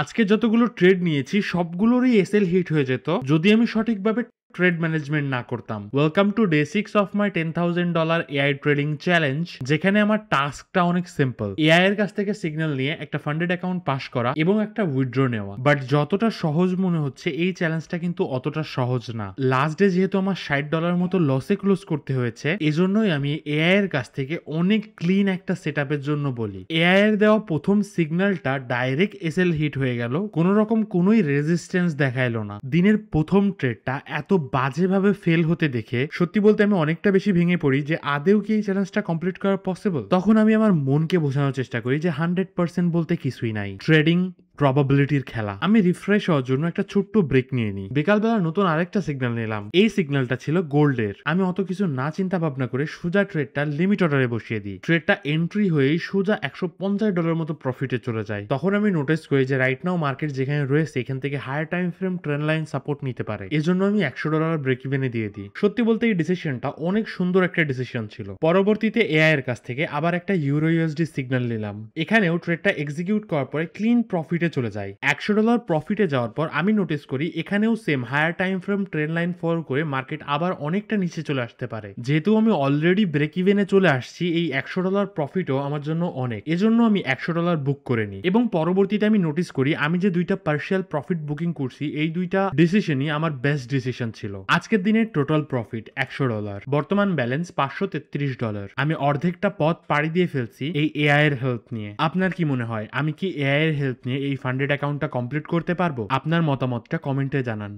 আজকে যতগুলো ট্রেড নিয়েছি সবগুলোরই এসএল হিট হয়ে যেত যদি আমি সঠিকভাবে ট্রেড ম্যানেজমেন্ট না করতাম। Welcome to day 6 of my $10,000 AI trading challenge, যেখানে আমার টাস্কটা অনেক সিম্পল। এআই এর কাছ থেকে সিগন্যাল নিয়ে একটা ফান্ডেড অ্যাকাউন্ট পাস করা এবং একটা উইথড্র নেওয়া। বাট যতটা সহজ মনে হচ্ছে এই চ্যালেঞ্জটা কিন্তু অতটা সহজ না। লাস্ট ডে যেহেতু আমার $60 মতো লসে ক্লোজ করতে হয়েছে, এজন্যই আমি এআই এর কাছ থেকে অনেক ক্লিন একটা সেটআপের জন্য বলি। এআই এর দেওয়া প্রথম সিগন্যালটা ডাইরেক্ট এসএল হিট হয়ে গেল, কোন রকম কোনোই রেজিস্ট্যান্স দেখাইলো না। দিনের প্রথম ট্রেডটা এত বাজেভাবে ফেল হতে দেখে সত্যি বলতে আমি অনেকটা বেশি ভেঙে পড়ি যে আদেও কি এই চ্যালেঞ্জটা কমপ্লিট করা পসিবল। তখন আমি আমার মনকে বোঝানোর চেষ্টা করি যে 100% বলতে কিছুই নাই, ট্রেডিং প্রবাবিলিটির খেলা। আমি রিফ্রেশ হওয়ার জন্য একটা ছোট্ট ব্রেক নিয়ে নিই। বিকালবেলা নতুন আরেকটা সিগন্যাল নিলাম। এই সিগন্যালটা ছিল গোল্ডের। আমি অত কিছু না চিন্তা ভাবনা করে সোজা ট্রেডটা লিমিট অর্ডারে বসিয়ে দিই। ট্রেডটা এন্ট্রি হয়েই সোজা $150 মতো প্রফিটে চলে যায়। তখন আমি নোটিস করি যে রাইট নাও মার্কেট যেখানে রয়েছে এখান থেকে higher time frame trend line support নিতে পারে। এজন্য আমি $100 ব্রেক ইভেনে দিয়ে দিই। সত্যি বলতে এই ডিসিশনটা অনেক সুন্দর একটা ডিসিশন ছিল। পরবর্তীতে এআই এর কাছ থেকে আবার একটা ইউরো ইউএসডি সিগন্যাল নিলাম। এখানেও ট্রেডটা এক্সিকিউট করার পরে ক্লিন প্রফিটে চলে যায়। $100 প্রফিটে যাওয়ার পর আমি নোটিস করি এখানেও same higher time frame trend line follow করে মার্কেট আবার অনেকটা নিচে চলে আসতে পারে। যেহেতু আমি অলরেডি ব্রেক ইভেনে চলে আসছি, এই $100 প্রফিটও আমার জন্য অনেক। এজন্য আমি $100 বুক করে নিই এবং পরবর্তীতে আমি নোটিস করি আমি যে দুইটা পার্শিয়াল প্রফিট বুকিং করছি এই দুইটা ডিসিশনই আমার বেস্ট ডিসিশন ছিল। আজকের দিনের টোটাল প্রফিট $100, বর্তমান ব্যালেন্স $533। আমি অর্ধেকটা পথ পাড়ি দিয়ে ফেলছি এই এআই এর হেল্প নিয়ে। আপনার কি মনে হয় আমি কি এআই এর হেল্প নিয়ে এই ফান্ডেড অ্যাকাউন্টটা কমপ্লিট করতে পারবো? আপনার মতামতটা কমেন্টে জানান।